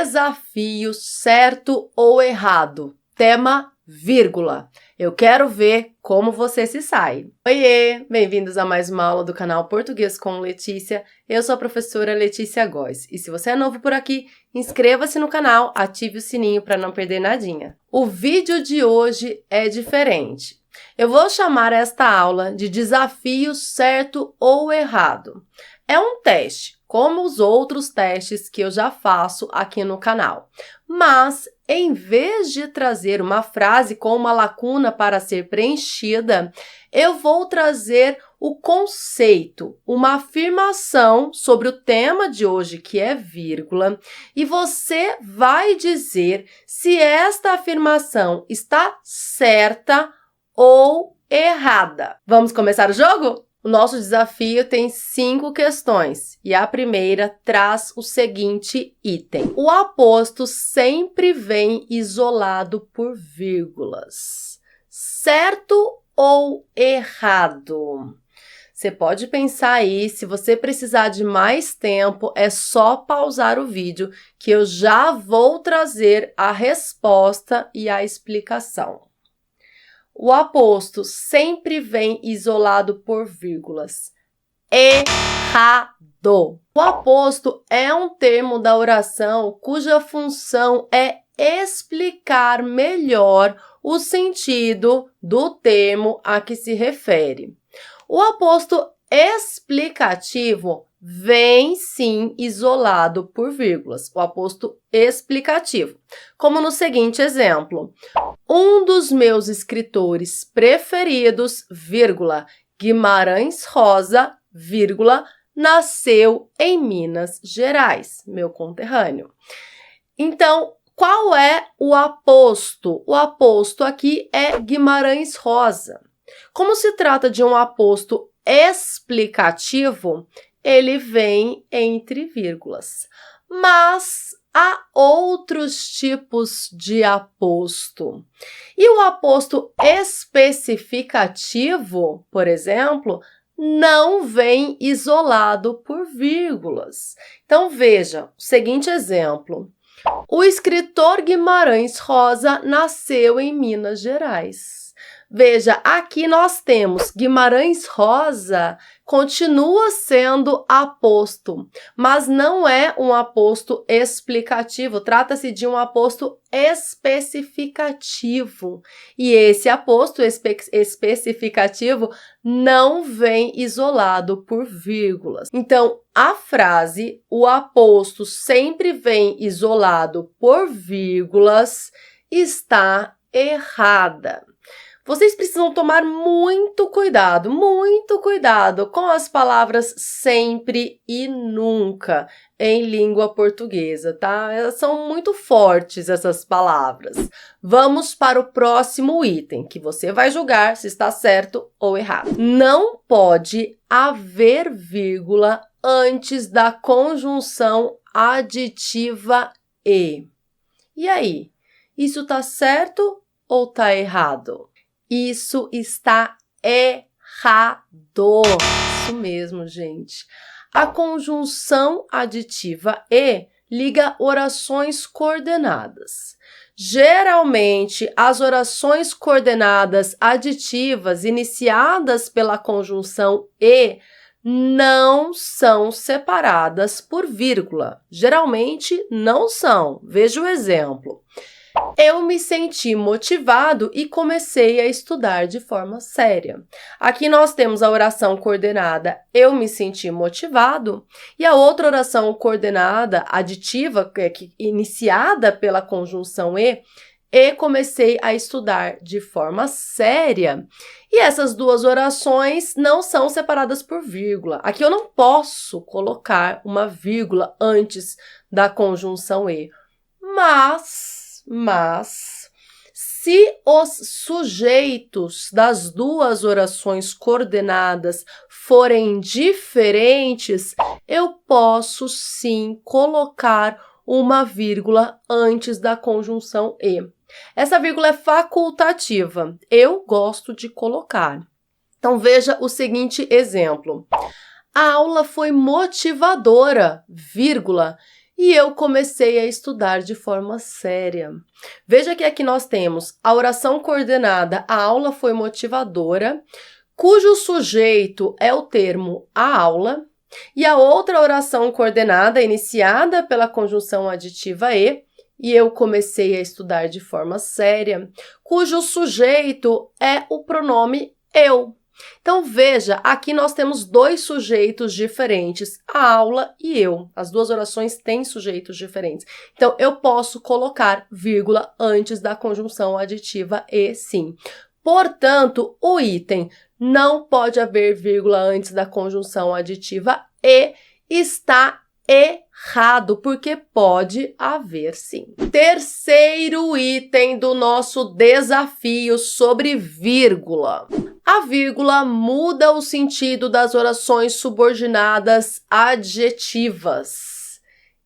desafio certo ou errado. Tema, vírgula. Eu quero ver como você se sai. Oiê! Bem-vindos a mais uma aula do canal Português com Letícia. Eu sou a professora Letícia Góes. E se você é novo por aqui, inscreva-se no canal, ative o sininho para não perder nadinha. O vídeo de hoje é diferente. Eu vou chamar esta aula de desafio certo ou errado. É um teste, como os outros testes que eu já faço aqui no canal. Mas, em vez de trazer uma frase com uma lacuna para ser preenchida, eu vou trazer o conceito, uma afirmação sobre o tema de hoje, que é vírgula, e você vai dizer se esta afirmação está certa ou errada. Vamos começar o jogo? O nosso desafio tem 5 questões e a primeira traz o seguinte item. O aposto sempre vem isolado por vírgulas. Certo ou errado? Você pode pensar aí, se você precisar de mais tempo, é só pausar o vídeo que eu já vou trazer a resposta e a explicação. O aposto sempre vem isolado por vírgulas. Errado! O aposto é um termo da oração cuja função é explicar melhor o sentido do termo a que se refere. O aposto explicativo vem sim isolado por vírgulas, o aposto explicativo, como no seguinte exemplo. Um dos meus escritores preferidos, vírgula, Guimarães Rosa, vírgula, nasceu em Minas Gerais, meu conterrâneo. Então, qual é o aposto? O aposto aqui é Guimarães Rosa. Como se trata de um aposto explicativo, ele vem entre vírgulas. Mas há outros tipos de aposto. E o aposto especificativo, por exemplo, não vem isolado por vírgulas. Então, veja o seguinte exemplo. O escritor Guimarães Rosa nasceu em Minas Gerais. Veja, aqui nós temos Guimarães Rosa, continua sendo aposto, mas não é um aposto explicativo, trata-se de um aposto especificativo. E esse aposto especificativo não vem isolado por vírgulas. Então, a frase, o aposto sempre vem isolado por vírgulas, está errada. Vocês precisam tomar muito cuidado com as palavras sempre e nunca em língua portuguesa, tá? Elas são muito fortes, essas palavras. Vamos para o próximo item, que você vai julgar se está certo ou errado. Não pode haver vírgula antes da conjunção aditiva e. E aí? Isso tá certo ou tá errado? Isso está errado. Isso mesmo, gente. A conjunção aditiva e liga orações coordenadas. Geralmente, as orações coordenadas aditivas iniciadas pela conjunção e não são separadas por vírgula. Geralmente, não são. Veja o exemplo. Eu me senti motivado e comecei a estudar de forma séria. Aqui nós temos a oração coordenada eu me senti motivado e a outra oração coordenada aditiva, iniciada pela conjunção e comecei a estudar de forma séria. E essas duas orações não são separadas por vírgula. Aqui eu não posso colocar uma vírgula antes da conjunção e. Mas, se os sujeitos das duas orações coordenadas forem diferentes, eu posso sim colocar uma vírgula antes da conjunção e. Essa vírgula é facultativa, eu gosto de colocar. Então, veja o seguinte exemplo. A aula foi motivadora, vírgula, e eu comecei a estudar de forma séria. Veja que aqui nós temos a oração coordenada, a aula foi motivadora, cujo sujeito é o termo a aula, e a outra oração coordenada, iniciada pela conjunção aditiva e eu comecei a estudar de forma séria, cujo sujeito é o pronome eu. Então, veja, aqui nós temos dois sujeitos diferentes, a aula e eu. As duas orações têm sujeitos diferentes. Então, eu posso colocar vírgula antes da conjunção aditiva e, sim. Portanto, o item não pode haver vírgula antes da conjunção aditiva e está errado, porque pode haver sim. Terceiro item do nosso desafio sobre vírgula. A vírgula muda o sentido das orações subordinadas adjetivas.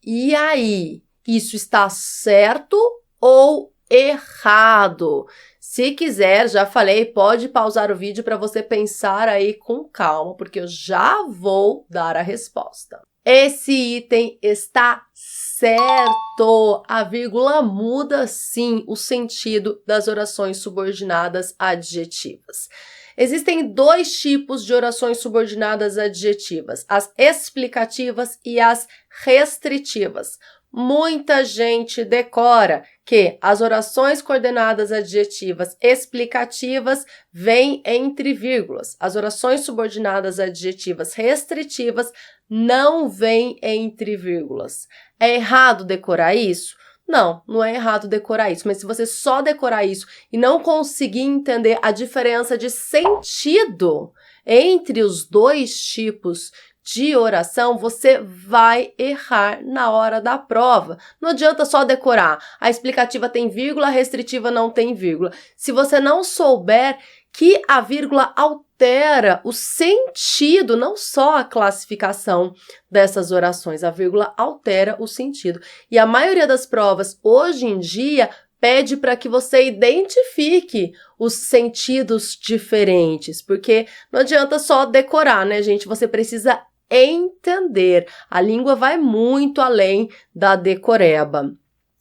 E aí, isso está certo ou errado? Se quiser, já falei, pode pausar o vídeo para você pensar aí com calma, porque eu já vou dar a resposta. Esse item está certo! A vírgula muda, sim, o sentido das orações subordinadas adjetivas. Existem dois tipos de orações subordinadas adjetivas, as explicativas e as restritivas. Muita gente decora que as orações coordenadas adjetivas explicativas vêm entre vírgulas. As orações subordinadas adjetivas restritivas não vêm entre vírgulas. É errado decorar isso? Não, não é errado decorar isso, mas se você só decorar isso e não conseguir entender a diferença de sentido entre os dois tipos de oração, você vai errar na hora da prova. Não adianta só decorar. A explicativa tem vírgula, a restritiva não tem vírgula. Se você não souber que a vírgula altera o sentido, não só a classificação dessas orações, a vírgula altera o sentido. E a maioria das provas, hoje em dia, pede para que você identifique os sentidos diferentes, porque não adianta só decorar, né, gente? Você precisa entender. A língua vai muito além da decoreba.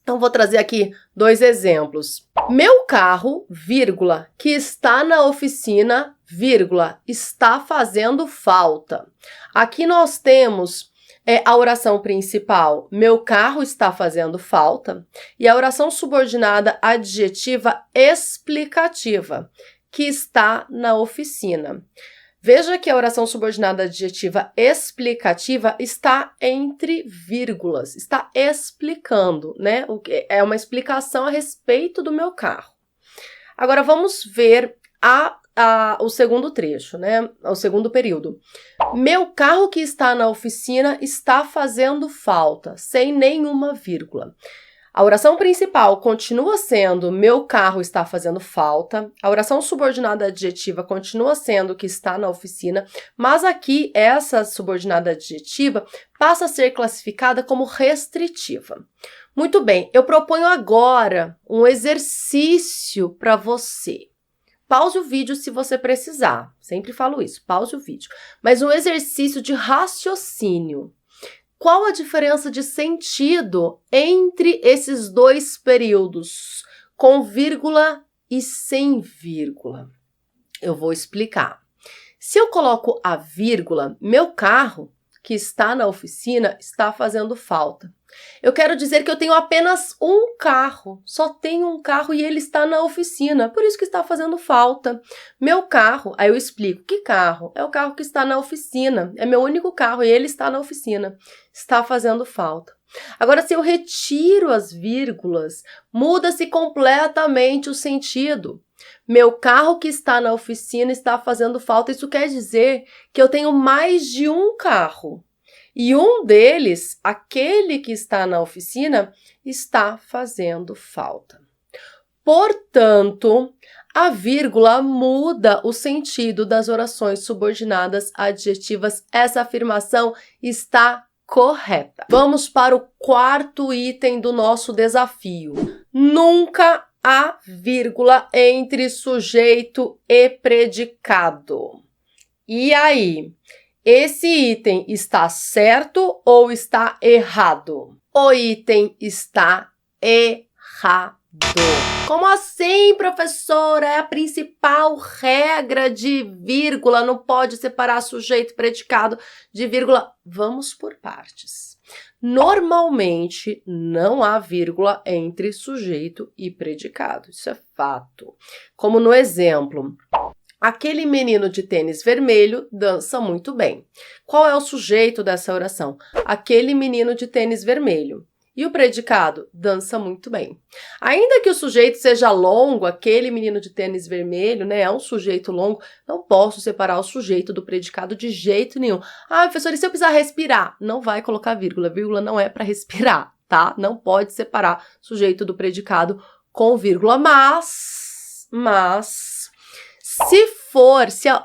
Então, vou trazer aqui dois exemplos. Meu carro, vírgula, que está na oficina, vírgula, está fazendo falta. Aqui nós temos a oração principal, meu carro está fazendo falta, e a oração subordinada adjetiva explicativa, que está na oficina. Veja que a oração subordinada adjetiva explicativa está entre vírgulas, está explicando, né? É uma explicação a respeito do meu carro. Agora, vamos ver o segundo trecho, né? O segundo período. Meu carro que está na oficina está fazendo falta, sem nenhuma vírgula. A oração principal continua sendo meu carro está fazendo falta, a oração subordinada adjetiva continua sendo que está na oficina, mas aqui essa subordinada adjetiva passa a ser classificada como restritiva. Muito bem, eu proponho agora um exercício para você. Pause o vídeo se você precisar, sempre falo isso, pause o vídeo, mas um exercício de raciocínio. Qual a diferença de sentido entre esses dois períodos, com vírgula e sem vírgula? Eu vou explicar. Se eu coloco a vírgula, meu carro, que está na oficina, está fazendo falta. Eu quero dizer que eu tenho apenas um carro, só tenho um carro e ele está na oficina, por isso que está fazendo falta. Meu carro, aí eu explico, que carro? É o carro que está na oficina, é meu único carro e ele está na oficina, está fazendo falta. Agora, se eu retiro as vírgulas, muda-se completamente o sentido. Meu carro que está na oficina está fazendo falta, isso quer dizer que eu tenho mais de um carro. E um deles, aquele que está na oficina, está fazendo falta. Portanto, a vírgula muda o sentido das orações subordinadas adjetivas. Essa afirmação está correta. Vamos para o quarto item do nosso desafio. Nunca há vírgula entre sujeito e predicado. E aí? Esse item está certo ou está errado? O item está errado. Como assim, professora? É a principal regra de vírgula, não pode separar sujeito e predicado de vírgula. Vamos por partes. Normalmente, não há vírgula entre sujeito e predicado, isso é fato. Como no exemplo, aquele menino de tênis vermelho dança muito bem. Qual é o sujeito dessa oração? Aquele menino de tênis vermelho. E o predicado? Dança muito bem. Ainda que o sujeito seja longo, aquele menino de tênis vermelho, né, é um sujeito longo, não posso separar o sujeito do predicado de jeito nenhum. Ah, professor, e se eu precisar respirar? Não vai colocar vírgula. Vírgula não é para respirar, tá? Não pode separar sujeito do predicado com vírgula, mas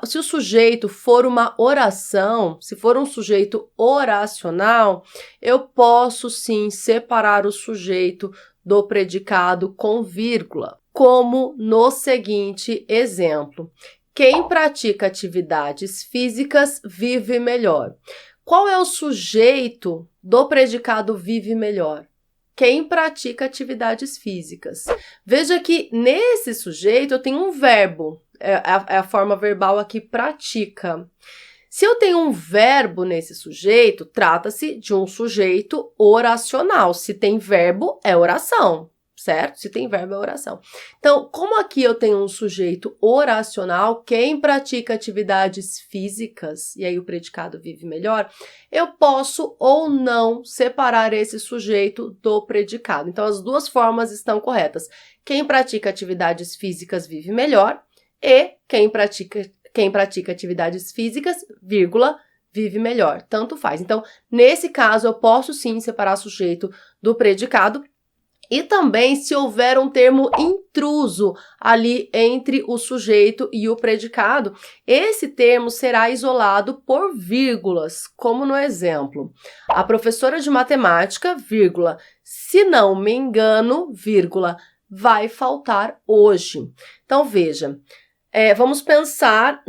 se o sujeito for uma oração, se for um sujeito oracional, eu posso sim separar o sujeito do predicado com vírgula, como no seguinte exemplo. Quem pratica atividades físicas vive melhor. Qual é o sujeito do predicado vive melhor? Quem pratica atividades físicas. Veja que nesse sujeito eu tenho um verbo. É a forma verbal aqui, pratica. Se eu tenho um verbo nesse sujeito, trata-se de um sujeito oracional. Se tem verbo, é oração, certo? Se tem verbo, é oração. Então, como aqui eu tenho um sujeito oracional, quem pratica atividades físicas, e aí o predicado vive melhor, eu posso ou não separar esse sujeito do predicado. Então, as duas formas estão corretas. Quem pratica atividades físicas vive melhor, e quem pratica atividades físicas, vírgula, vive melhor. Tanto faz. Então, nesse caso, eu posso sim separar sujeito do predicado. E também se houver um termo intruso ali entre o sujeito e o predicado, esse termo será isolado por vírgulas, como no exemplo. A professora de matemática, vírgula, se não me engano, vírgula, vai faltar hoje. Então, veja. Vamos pensar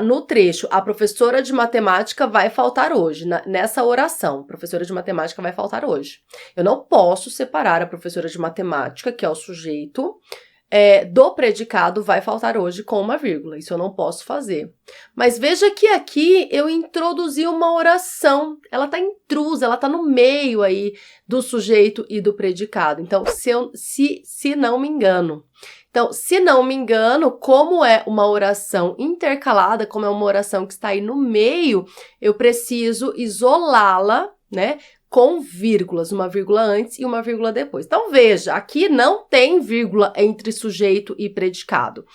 no trecho. A professora de matemática vai faltar hoje. Nessa oração, professora de matemática vai faltar hoje. Eu não posso separar a professora de matemática, que é o sujeito, do predicado vai faltar hoje com uma vírgula. Isso eu não posso fazer. Mas veja que aqui eu introduzi uma oração. Ela está intrusa, ela está no meio aí do sujeito e do predicado. Então, se não me engano. Então, se não me engano, como é uma oração intercalada, como é uma oração que está aí no meio, eu preciso isolá-la, né, com vírgulas, uma vírgula antes e uma vírgula depois. Então, veja, aqui não tem vírgula entre sujeito e predicado.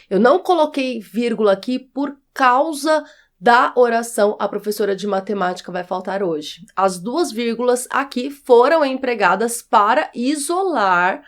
Eu não coloquei vírgula aqui por causa da oração a professora de matemática vai faltar hoje. As duas vírgulas aqui foram empregadas para isolar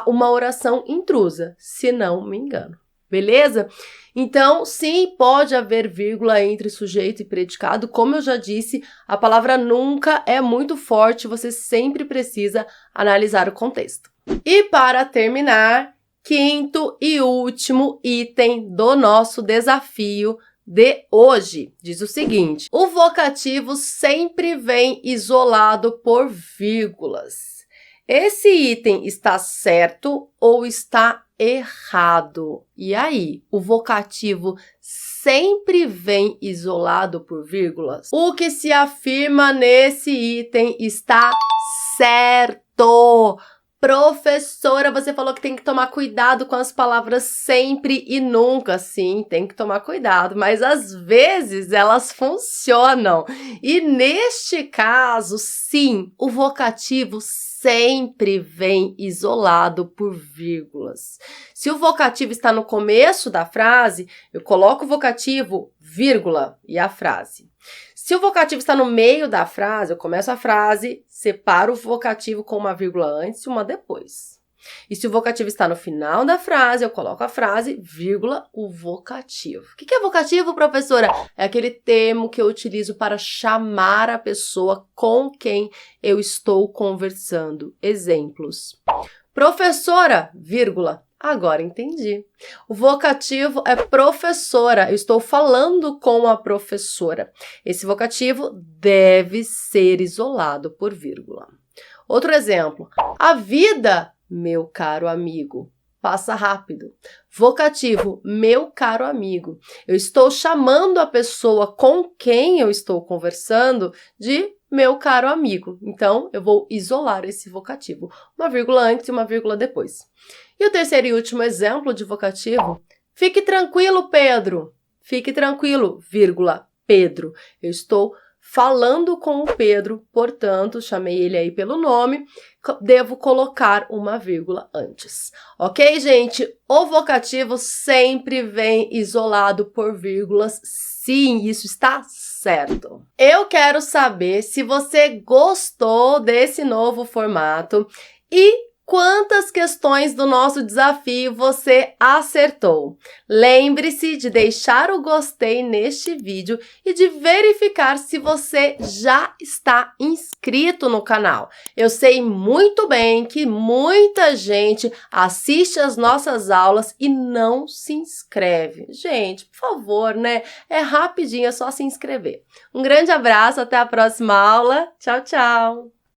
uma oração intrusa, se não me engano. Beleza? Então, sim, pode haver vírgula entre sujeito e predicado. Como eu já disse, a palavra nunca é muito forte, você sempre precisa analisar o contexto. E para terminar, quinto e último item do nosso desafio de hoje, diz o seguinte: o vocativo sempre vem isolado por vírgulas. Esse item está certo ou está errado? E aí, o vocativo sempre vem isolado por vírgulas? O que se afirma nesse item está certo. Professora, você falou que tem que tomar cuidado com as palavras sempre e nunca. Sim, tem que tomar cuidado, mas às vezes elas funcionam. E neste caso, sim, o vocativo sempre vem isolado por vírgulas. Se o vocativo está no começo da frase, eu coloco o vocativo, vírgula, e a frase. Se o vocativo está no meio da frase, eu começo a frase, separo o vocativo com uma vírgula antes e uma depois. E se o vocativo está no final da frase, eu coloco a frase, vírgula, o vocativo. O que é vocativo, professora? É aquele termo que eu utilizo para chamar a pessoa com quem eu estou conversando. Exemplos. Professora, vírgula. Agora entendi. O vocativo é professora. Eu estou falando com a professora. Esse vocativo deve ser isolado por vírgula. Outro exemplo. A vida, meu caro amigo, passa rápido. Vocativo, meu caro amigo. Eu estou chamando a pessoa com quem eu estou conversando de meu caro amigo. Então, eu vou isolar esse vocativo. Uma vírgula antes e uma vírgula depois. E o terceiro e último exemplo de vocativo. Fique tranquilo, Pedro. Fique tranquilo, vírgula, Pedro. Eu estou falando com o Pedro, portanto, chamei ele aí pelo nome, devo colocar uma vírgula antes. Ok, gente? O vocativo sempre vem isolado por vírgulas. Sim, isso está certo. Eu quero saber se você gostou desse novo formato e quantas questões do nosso desafio você acertou? Lembre-se de deixar o gostei neste vídeo e de verificar se você já está inscrito no canal. Eu sei muito bem que muita gente assiste às nossas aulas e não se inscreve. Gente, por favor, né? É rapidinho, é só se inscrever. Um grande abraço, até a próxima aula. Tchau, tchau!